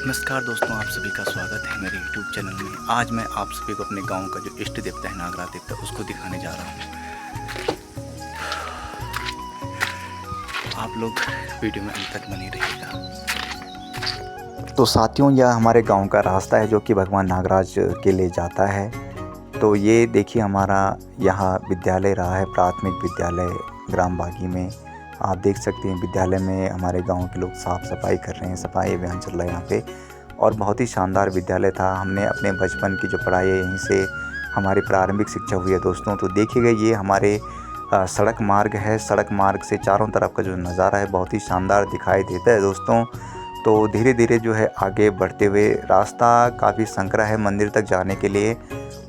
नमस्कार दोस्तों, आप सभी का स्वागत है मेरे YouTube चैनल में। आज मैं आप सभी को अपने गांव का जो इष्ट देवता है नागराज देवता, उसको दिखाने जा रहा हूं। आप लोग वीडियो में अंत तक बने रहिएगा। तो साथियों, यह हमारे गांव का रास्ता है जो कि भगवान नागराज के लिए जाता है। तो ये देखिए, हमारा यहाँ विद्यालय रहा है, प्राथमिक विद्यालय ग्राम बागी में। आप देख सकते हैं विद्यालय में हमारे गांव के लोग साफ़ सफाई कर रहे हैं, सफाई अभियान चल रहा है यहाँ पे। और बहुत ही शानदार विद्यालय था। हमने अपने बचपन की जो पढ़ाई है यहीं से हमारी प्रारंभिक शिक्षा हुई है दोस्तों। तो देखिएगा, ये हमारे सड़क मार्ग है। सड़क मार्ग से चारों तरफ का जो नज़ारा है बहुत ही शानदार दिखाई देता है दोस्तों। तो धीरे धीरे जो है आगे बढ़ते हुए, रास्ता काफ़ी संकरा है मंदिर तक जाने के लिए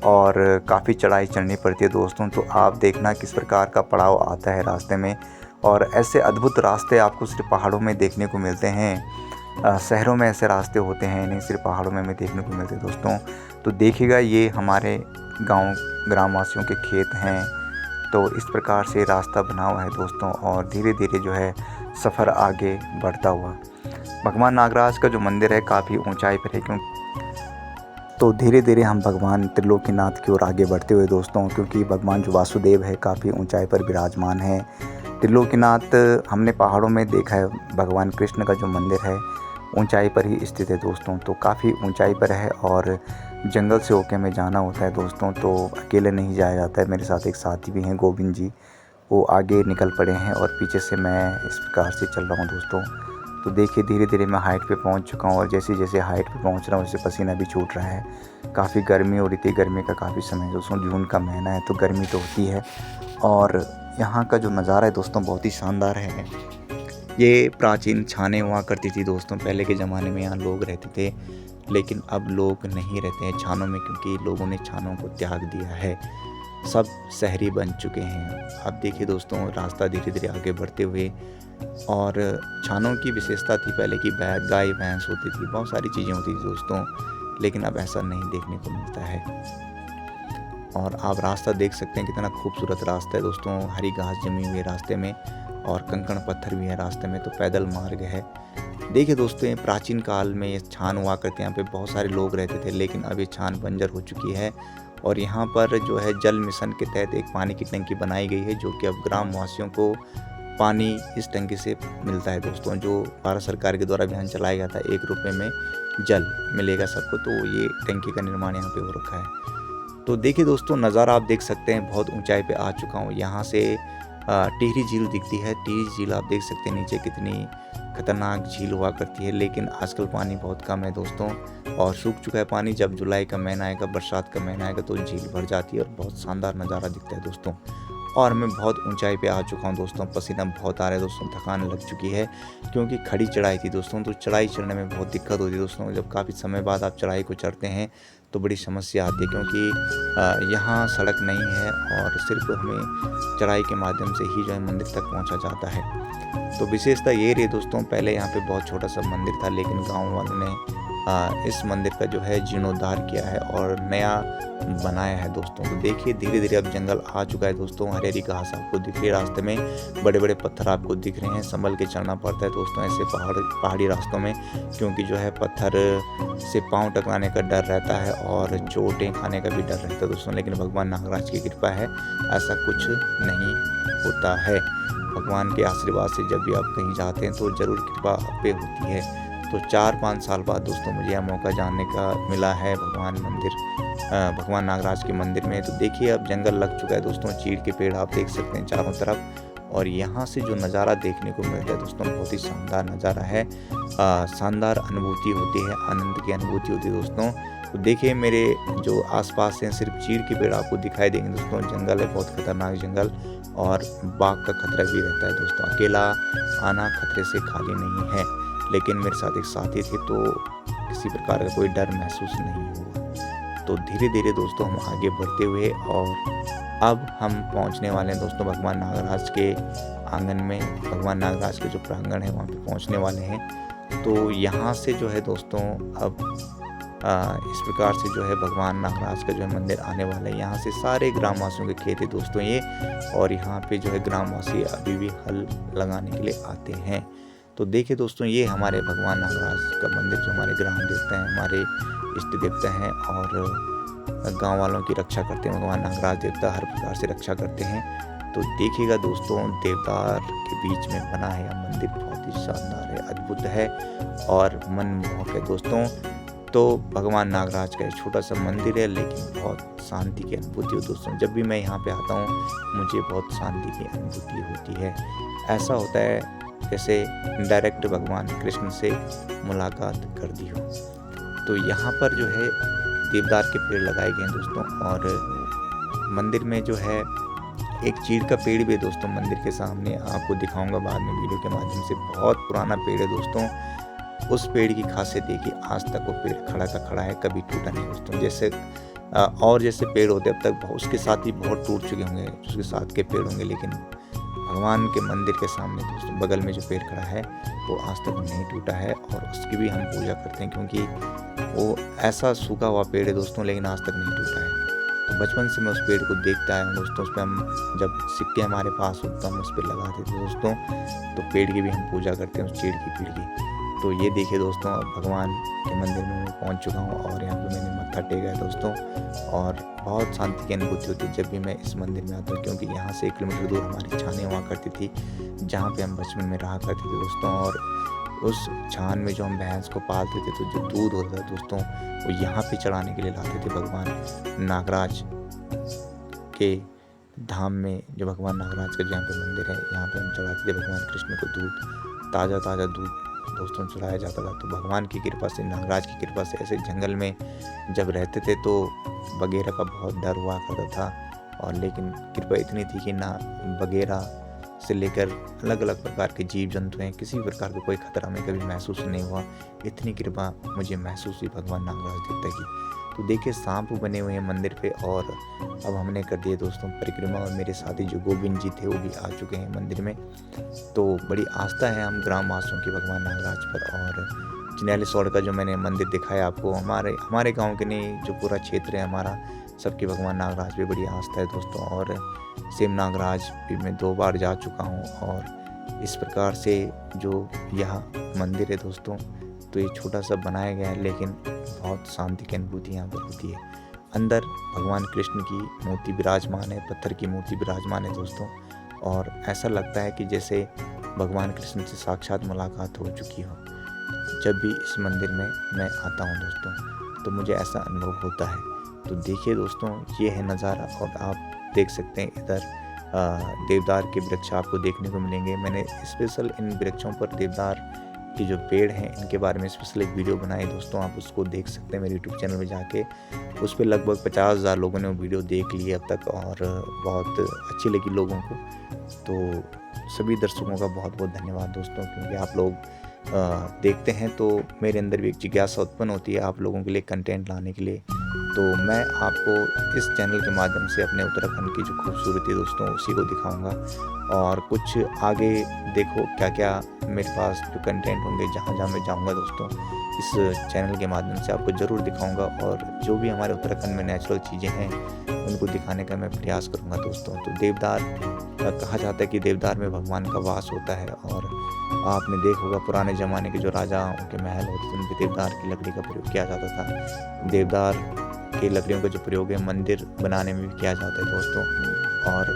और काफ़ी चढ़ाई चढ़नी पड़ती है दोस्तों। तो आप देखना किस प्रकार का पड़ाव आता है रास्ते में। और ऐसे अद्भुत रास्ते आपको सिर्फ पहाड़ों में देखने को मिलते हैं। शहरों में ऐसे रास्ते होते हैं नहीं, सिर्फ पहाड़ों में हमें देखने को मिलते हैं दोस्तों। तो देखिएगा, ये हमारे गांव ग्रामवासियों के खेत हैं। तो इस प्रकार से रास्ता बना हुआ है दोस्तों और धीरे धीरे जो है सफ़र आगे बढ़ता हुआ। भगवान नागराज का जो मंदिर है काफ़ी ऊंचाई पर है, तो धीरे धीरे हम भगवान त्रिलोकीनाथ की ओर आगे बढ़ते हुए दोस्तों, क्योंकि भगवान जो वासुदेव है काफ़ी ऊंचाई पर विराजमान है। त्रिलोकीनाथ हमने पहाड़ों में देखा है, भगवान कृष्ण का जो मंदिर है ऊंचाई पर ही स्थित है दोस्तों। तो काफ़ी ऊंचाई पर है और जंगल से होके हमें जाना होता है दोस्तों। तो अकेले नहीं जाया जाता है, मेरे साथ एक साथी भी हैं, गोविंद जी। वो आगे निकल पड़े हैं और पीछे से मैं इस प्रकार से चल रहा हूँ दोस्तों। तो देखिए, धीरे धीरे मैं हाइट पे पहुँच चुका हूँ और जैसे जैसे हाइट पे पहुँच रहा हूँ वैसे पसीना भी छूट रहा है। काफ़ी गर्मी हो रही थी, गर्मी का काफ़ी समय दोस्तों, जून का महीना है तो गर्मी तो होती है। और यहाँ का जो नज़ारा है दोस्तों बहुत ही शानदार है। ये प्राचीन छाने हुआ करती थी दोस्तों, पहले के ज़माने में यहाँ लोग रहते थे। लेकिन अब लोग नहीं रहते हैं छानों में, क्योंकि लोगों ने छानों को त्याग दिया है, सब शहरी बन चुके हैं। अब देखिए दोस्तों, रास्ता धीरे धीरे आगे बढ़ते हुए, और छानों की विशेषता थी पहले की गाय भैंस होती थी, बहुत सारी चीज़ें होती थी दोस्तों, लेकिन अब ऐसा नहीं देखने को मिलता है। और आप रास्ता देख सकते हैं, कितना खूबसूरत रास्ता है दोस्तों। हरी घास जमी हुई है रास्ते में और कंकड़ पत्थर भी है रास्ते में, तो पैदल मार्ग है। देखिए दोस्तों, प्राचीन काल में ये छान हुआ करते, यहाँ पे बहुत सारे लोग रहते थे, लेकिन अब ये छान बंजर हो चुकी है। और यहाँ पर जो है जल मिशन के तहत एक पानी की टंकी बनाई गई है, जो कि अब ग्राम वासियों को पानी इस टंकी से मिलता है दोस्तों। जो भारत सरकार के द्वारा अभियान चलाया गया था, 1 रुपये में जल मिलेगा सबको, तो ये टंकी का निर्माण यहाँ पे हो रखा है। तो देखिए दोस्तों, नज़ारा आप देख सकते हैं, बहुत ऊंचाई पे आ चुका हूँ। यहाँ से टिहरी झील दिखती है। टिहरी झील आप देख सकते हैं नीचे कितनी खतरनाक झील हुआ करती है, लेकिन आजकल पानी बहुत कम है दोस्तों और सूख चुका है पानी। जब जुलाई का महीना आएगा, बरसात का महीना आएगा, तो झील भर जाती है और बहुत शानदार नज़ारा दिखता है दोस्तों। और मैं बहुत ऊंचाई पे आ चुका हूँ दोस्तों, पसीना बहुत आ रहा है दोस्तों, थकान लग चुकी है, क्योंकि खड़ी चढ़ाई थी दोस्तों। तो चढ़ाई चढ़ने में बहुत दिक्कत होती है दोस्तों। जब काफ़ी समय बाद आप चढ़ाई को चढ़ते हैं तो बड़ी समस्या आती है, क्योंकि यहाँ सड़क नहीं है और सिर्फ हमें चढ़ाई के माध्यम से ही जो है मंदिर तक पहुँचा जाता है। तो विशेषता ये रही दोस्तों, पहले यहाँ पे बहुत छोटा सा मंदिर था, लेकिन गाँव वालों ने इस मंदिर का जो है जीर्णोद्धार किया है और नया बनाया है दोस्तों। तो देखिए, धीरे धीरे अब जंगल आ चुका है दोस्तों। हरी हरी घास आपको दिख रही है रास्ते में, बड़े बड़े पत्थर आपको दिख रहे हैं, संभल के चलना पड़ता है दोस्तों ऐसे पहाड़ी रास्तों में, क्योंकि जो है पत्थर से पाँव टकराने का डर रहता है और चोटें खाने का भी डर रहता है दोस्तों। लेकिन भगवान नागराज की कृपा है, ऐसा कुछ नहीं होता है। भगवान के आशीर्वाद से जब भी आप कहीं जाते हैं तो ज़रूर कृपा आप पे होती है। तो 4-5 साल बाद दोस्तों मुझे यह मौका जानने का मिला है भगवान नागराज के मंदिर में। तो देखिए, अब जंगल लग चुका है दोस्तों, चीड़ के पेड़ आप देख सकते हैं चारों तरफ। और यहाँ से जो नज़ारा देखने को मिलता है दोस्तों, बहुत ही शानदार नज़ारा है। शानदार अनुभूति होती है, आनंद की अनुभूति होती है दोस्तों। तो देखिए, मेरे जो आसपास हैं सिर्फ चीड़ के पेड़ आपको दिखाई देंगे दोस्तों। जंगल है, बहुत खतरनाक जंगल, और बाघ का खतरा भी रहता है दोस्तों। अकेला आना खतरे से खाली नहीं है, लेकिन मेरे साथ एक साथी थे तो किसी प्रकार का कोई डर महसूस नहीं हुआ। तो धीरे धीरे दोस्तों हम आगे बढ़ते हुए, और अब हम पहुंचने वाले हैं दोस्तों भगवान नागराज के आंगन में। भगवान नागराज के जो प्रांगण है वहां पे पहुंचने वाले हैं। तो यहाँ से जो है दोस्तों अब इस प्रकार से जो है भगवान नागराज का जो है मंदिर आने वाला है। यहाँ से सारे ग्रामवासियों के खेत है दोस्तों ये, और यहाँ पे जो है ग्रामवासी अभी भी हल लगाने के लिए आते हैं। तो देखिए दोस्तों, ये हमारे भगवान नागराज का मंदिर जो हमारे ग्राम देवता हैं, हमारे इष्ट देवता हैं और गांव वालों की रक्षा करते हैं। भगवान नागराज देवता हर प्रकार से रक्षा करते हैं। तो देखिएगा दोस्तों, देवदार के बीच में बना है यह मंदिर बहुत ही शानदार है, अद्भुत है और मनमोहक है दोस्तों। तो भगवान नागराज का एक छोटा सा मंदिर है, लेकिन बहुत शांति की अनुभूति हो दोस्तों। जब भी मैं यहाँ पे आता हूँ मुझे बहुत शांति की अनुभूति होती है। ऐसा होता है जैसे डायरेक्ट भगवान कृष्ण से मुलाकात कर दी हो। तो यहाँ पर जो है देवदार के पेड़ लगाए गए हैं दोस्तों, और मंदिर में जो है एक चीड़ का पेड़ भी है दोस्तों मंदिर के सामने। आपको दिखाऊंगा बाद में वीडियो के माध्यम से। बहुत पुराना पेड़ है दोस्तों। उस पेड़ की खासियत देखिए, आज तक वो पेड़ खड़ा का खड़ा है, कभी टूटा नहीं दोस्तों। जैसे और जैसे पेड़ होते अब तक उसके साथ ही बहुत टूट चुके होंगे, उसके साथ के पेड़ होंगे, लेकिन भगवान के मंदिर के सामने दोस्तों बगल में जो पेड़ खड़ा है वो आज तक नहीं टूटा है, और उसकी भी हम पूजा करते हैं क्योंकि वो ऐसा सूखा हुआ पेड़ है दोस्तों, लेकिन आज तक नहीं टूटा है। तो बचपन से मैं उस पेड़ को देखता आया हूँ दोस्तों। उस पर हम जब सिक्के हमारे पास होता हम उस पर लगाते थे दोस्तों। तो पेड़ की भी हम पूजा करते हैं, उस चीड़ की पेड़ की। तो ये देखिए दोस्तों, भगवान के मंदिर में मैं पहुंच चुका हूं और यहाँ पे मैंने मत्था टेका है दोस्तों, और बहुत शांति की अनुभूति होती है जब भी मैं इस मंदिर में आता हूँ, क्योंकि यहाँ से 1 किलोमीटर दूर हमारी छाने हुआ करती थी, जहाँ पे हम बचपन में रहा करते थे दोस्तों। और उस छान में जो हम भैंस को पालते थे, तो जो दूध होता था दोस्तों वो यहाँ पे चढ़ाने के लिए लाते थे भगवान नागराज के धाम में। जो भगवान नागराज का जहाँ पे मंदिर है, यहाँ पे हम चढ़ाते थे भगवान कृष्ण को दूध, ताज़ा ताज़ा दूध दोस्तों चढ़ाया जाता था। तो भगवान की कृपा से, नागराज की कृपा से ऐसे जंगल में जब रहते थे तो बगेरा का बहुत डर हुआ करता था, और लेकिन कृपा इतनी थी कि ना बगेरा से लेकर अलग अलग प्रकार के जीव जंतु हैं, किसी प्रकार का कोई खतरा हमें कभी महसूस नहीं हुआ। इतनी कृपा मुझे महसूस हुई भगवान नागराज देवता की। तो देखिए, सांप बने हुए हैं मंदिर पे, और अब हमने कर दिए दोस्तों परिक्रमा, और मेरे साथी जो गोविंद जी थे वो भी आ चुके हैं मंदिर में। तो बड़ी आस्था है हम ग्रामवासियों की भगवान नागराज पर। और चिन्यालीसौड़ का जो मैंने मंदिर दिखाया आपको, हमारे गांव के नहीं, जो पूरा क्षेत्र है हमारा, सबकी भगवान नागराज पे बड़ी आस्था है दोस्तों। और सेम नागराज भी मैं 2 बार जा चुका हूँ, और इस प्रकार से जो यह मंदिर है दोस्तों, तो ये छोटा सा बनाया गया है, लेकिन बहुत शांति की अनुभूति यहाँ पर होती है। अंदर भगवान कृष्ण की मूर्ति विराजमान है, पत्थर की मूर्ति विराजमान है दोस्तों, और ऐसा लगता है कि जैसे भगवान कृष्ण से साक्षात मुलाकात हो चुकी हो। जब भी इस मंदिर में मैं आता हूँ दोस्तों, तो मुझे ऐसा अनुभव होता है। तो देखिए दोस्तों, ये है नज़ारा, और आप देख सकते हैं इधर देवदार के वृक्ष आपको देखने को मिलेंगे। मैंने स्पेशल इन वृक्षों पर, देवदार के जो पेड़ हैं इनके बारे में स्पेशल एक वीडियो बनाई दोस्तों, आप उसको देख सकते हैं मेरे यूट्यूब चैनल में जाके। उस पर लगभग 50,000 लोगों ने वो वीडियो देख ली अब तक, और बहुत अच्छी लगी लोगों को। तो सभी दर्शकों का बहुत बहुत धन्यवाद दोस्तों, क्योंकि आप लोग देखते हैं तो मेरे अंदर भी एक जिज्ञासा उत्पन्न होती है आप लोगों के लिए कंटेंट लाने के लिए। तो मैं आपको इस चैनल के माध्यम से अपने उत्तराखंड की जो खूबसूरती दोस्तों उसी को दिखाऊंगा, और कुछ आगे देखो क्या क्या मेरे पास जो कंटेंट होंगे, जहाँ जहाँ मैं जाऊँगा दोस्तों, इस चैनल के माध्यम से आपको ज़रूर दिखाऊंगा। और जो भी हमारे उत्तराखंड में नेचुरल चीज़ें हैं उनको दिखाने का मैं प्रयास करूँगा दोस्तों। तो देवदार कहा जाता है कि देवदार में भगवान का वास होता है, और आपने देखा होगा पुराने ज़माने के जो राजा उनके महल होते थे, उनके देवदार की लकड़ी का प्रयोग किया जाता था। देवदार की लकड़ियों का जो प्रयोग है मंदिर बनाने में भी किया जाता है दोस्तों, और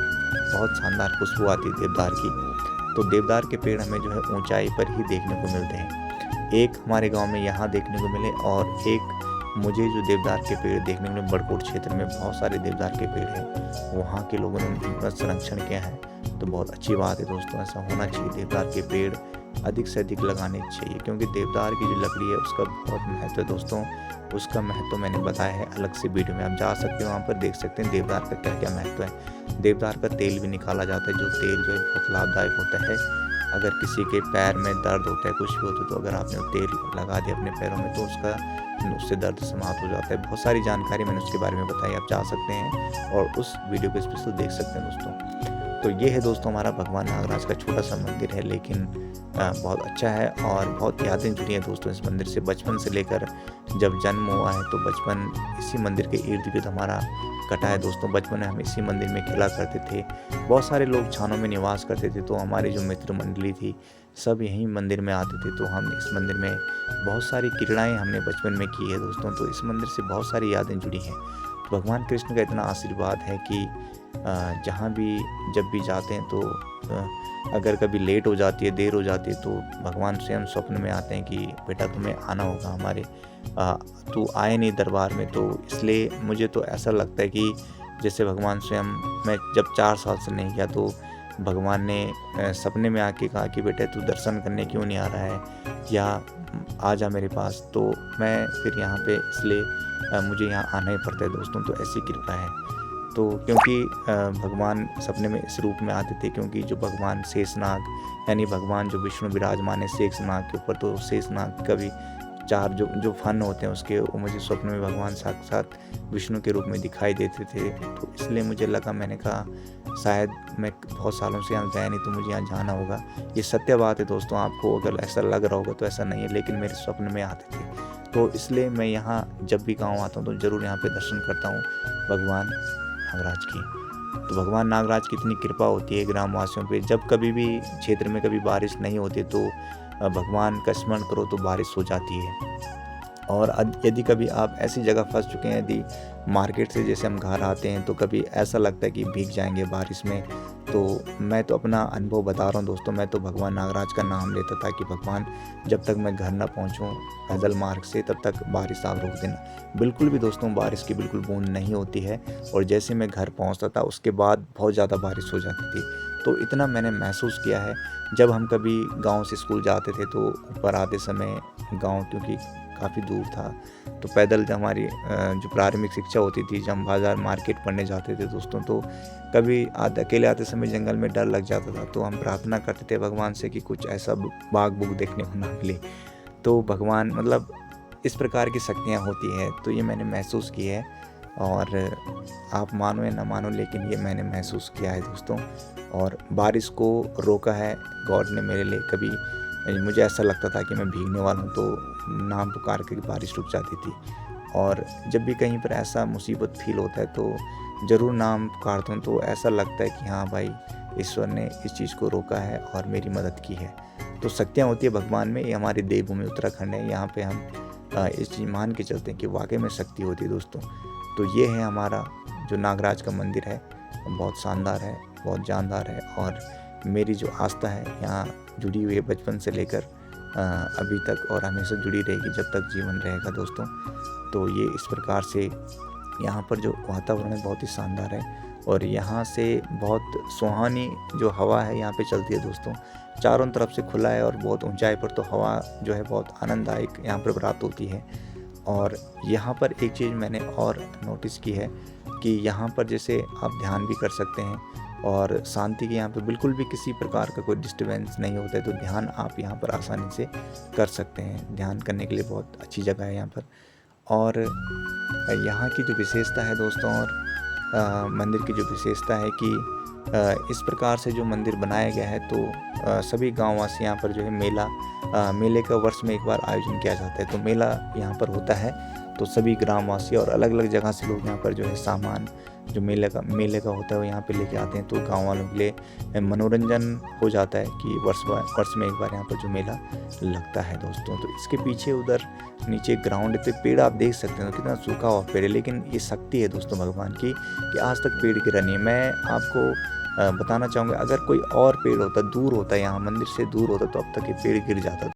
बहुत शानदार खुशबू आती है देवदार की। तो देवदार के पेड़ हमें जो है ऊंचाई पर ही देखने को मिलते हैं। एक हमारे गांव में यहाँ देखने को मिले, और एक मुझे जो देवदार के पेड़ देखने को मिले, बड़कोट क्षेत्र में बहुत सारे देवदार के पेड़ हैं, वहाँ के लोगों ने उनका संरक्षण किया है। तो बहुत अच्छी बात है दोस्तों, ऐसा होना चाहिए। देवदार के पेड़ अधिक से अधिक लगाने चाहिए, क्योंकि देवदार की जो लकड़ी है उसका बहुत महत्व है दोस्तों। उसका महत्व मैंने बताया है अलग से वीडियो में, आप जा सकते हैं वहाँ पर देख सकते हैं देवदार का क्या क्या महत्व है। देवदार का तेल भी निकाला जाता है, जो तेल जो है बहुत लाभदायक होता है। अगर किसी के पैर में दर्द होता है, कुछ भी होता है, तो अगर आपने तेल लगा दिया अपने पैरों में तो उससे दर्द समाप्त हो जाता है। बहुत सारी जानकारी मैंने उसके बारे में बताई, आप जा सकते हैं और उस वीडियो को स्पेशल देख सकते हैं दोस्तों। तो ये है दोस्तों हमारा भगवान नागराज का छोटा सा मंदिर है, लेकिन बहुत अच्छा है और बहुत यादें जुड़ी हैं दोस्तों इस मंदिर से। बचपन से लेकर जब जन्म हुआ है तो बचपन इसी मंदिर के इर्द गिर्द हमारा कटा है दोस्तों। बचपन में हम इसी मंदिर में खेला करते थे, बहुत सारे लोग छानों में निवास करते थे। तो हमारी जो मित्र मंडली थी, सब यहीं मंदिर में आते थे। तो हम इस मंदिर में बहुत सारी क्रीड़ाएँ हमने बचपन में की है दोस्तों, तो इस मंदिर से बहुत सारी यादें जुड़ी हैं। तो भगवान कृष्ण का इतना आशीर्वाद है कि जहाँ भी जब भी जाते हैं तो अगर कभी लेट हो जाती है, देर हो जाती है, तो भगवान स्वयं स्वप्न में आते हैं कि बेटा तुम्हें आना होगा हमारे, तू आए नहीं दरबार में। तो इसलिए मुझे तो ऐसा लगता है कि जैसे भगवान स्वयं, मैं जब 4 साल से नहीं गया तो भगवान ने सपने में आके कहा कि बेटा तू दर्शन करने क्यों नहीं आ रहा है, या आ जा मेरे पास। तो मैं फिर यहाँ पे इसलिए मुझे यहाँ आना ही पड़ता है दोस्तों। तो ऐसी कृपा है। तो क्योंकि भगवान सपने में इस रूप में आते थे, क्योंकि जो भगवान शेषनाग यानी भगवान जो विष्णु विराजमान है शेषनाग के ऊपर, तो शेषनाग का भी 4 जो फन होते हैं उसके, वो मुझे स्वप्न में भगवान साक्षात विष्णु के रूप में दिखाई देते थे। तो इसलिए मुझे लगा, मैंने कहा शायद मैं बहुत सालों से यहाँ गया नहीं, तो मुझे यहाँ जाना होगा। ये सत्य बात है दोस्तों, आपको अगर ऐसा लग रहा होगा तो ऐसा नहीं है, लेकिन मेरे स्वप्न में आते थे। तो इसलिए मैं यहाँ जब भी गाँव आता हूँ तो ज़रूर यहाँ पे दर्शन करता हूँ भगवान नागराज की। तो भगवान नागराज की इतनी कृपा होती है ग्रामवासियों पे, जब कभी भी क्षेत्र में कभी बारिश नहीं होती तो भगवान का स्मरण करो तो बारिश हो जाती है। और यदि कभी आप ऐसी जगह फंस चुके हैं, यदि मार्केट से जैसे हम घर आते हैं तो कभी ऐसा लगता है कि भीग जाएंगे बारिश में, तो मैं तो अपना अनुभव बता रहा हूँ दोस्तों, मैं तो भगवान नागराज का नाम लेता था कि भगवान जब तक मैं घर ना पहुँचूँ पैदल मार्ग से, तब तक बारिश आप रोक देना। बिल्कुल भी दोस्तों बारिश की बिल्कुल बूंद नहीं होती है, और जैसे मैं घर पहुँचता था उसके बाद बहुत ज़्यादा बारिश हो जाती थी। तो इतना मैंने महसूस किया है। जब हम कभी गाँव से स्कूल जाते थे तो ऊपर आते समय गाँव, क्योंकि काफ़ी दूर था, तो पैदल जब हमारी जो प्रारंभिक शिक्षा होती थी, जब हम बाज़ार मार्केट पढ़ने जाते थे दोस्तों, तो कभी अकेले आते समय जंगल में डर लग जाता था। तो हम प्रार्थना करते थे भगवान से कि कुछ ऐसा बाघ बूघ देखने को ना मिले। तो भगवान मतलब इस प्रकार की शक्तियाँ होती हैं, तो ये मैंने महसूस की है। और आप मानो या ना मानो, लेकिन ये मैंने महसूस किया है दोस्तों। और बारिश को रोका है गॉड ने मेरे लिए। कभी मुझे ऐसा लगता था कि मैं भीगने वाला हूँ, तो नाम पुकार के बारिश रुक जाती थी। और जब भी कहीं पर ऐसा मुसीबत फील होता है तो ज़रूर नाम पुकारता हूँ, तो ऐसा लगता है कि हाँ भाई, ईश्वर ने इस चीज़ को रोका है और मेरी मदद की है। तो शक्तियाँ होती है भगवान में। ये हमारी देवभूमि उत्तराखंड है, यहाँ पे हम इस चीज़ मान के चलते हैं कि वाकई में शक्ति होती है दोस्तों। तो ये है हमारा जो नागराज का मंदिर है, बहुत शानदार है, बहुत जानदार है। और मेरी जो आस्था है यहाँ जुड़ी हुई है बचपन से लेकर अभी तक, और हमेशा जुड़ी रहेगी जब तक जीवन रहेगा दोस्तों। तो ये इस प्रकार से यहाँ पर जो वातावरण है बहुत ही शानदार है, और यहाँ से बहुत सुहानी जो हवा है यहाँ पे चलती है दोस्तों। चारों तरफ से खुला है, और बहुत ऊंचाई पर तो हवा जो है बहुत आनंददायक यहाँ पर प्राप्त होती है। और यहाँ पर एक चीज़ मैंने और नोटिस की है कि यहाँ पर जैसे आप ध्यान भी कर सकते हैं, और शांति की यहाँ पे बिल्कुल भी किसी प्रकार का कोई डिस्टर्बेंस नहीं होता है। तो ध्यान आप यहाँ पर आसानी से कर सकते हैं। ध्यान करने के लिए बहुत अच्छी जगह है यहाँ पर। और यहाँ की जो विशेषता है दोस्तों, और मंदिर की जो विशेषता है कि इस प्रकार से जो मंदिर बनाया गया है, तो सभी गाँववासी यहाँ पर जो है मेले का वर्ष में एक बार आयोजन किया जाता है। तो मेला यहाँ पर होता है, तो सभी ग्रामवासी और अलग अलग जगह से लोग यहाँ पर जो है सामान जो मेले का होता है वो यहाँ पे लेके आते हैं। तो गांव वालों के लिए मनोरंजन हो जाता है कि वर्ष में एक बार यहाँ पर जो मेला लगता है दोस्तों। तो इसके पीछे उधर नीचे ग्राउंड पे पेड़ आप देख सकते हैं, तो कितना सूखा हुआ पेड़ है, लेकिन ये शक्ति है दोस्तों भगवान की कि आज तक पेड़ गिरा नहीं है। मैं आपको बताना चाहूँगा, अगर कोई और पेड़ होता, दूर होता, यहाँ मंदिर से दूर होता, तो अब तक ये पेड़ गिर जाता।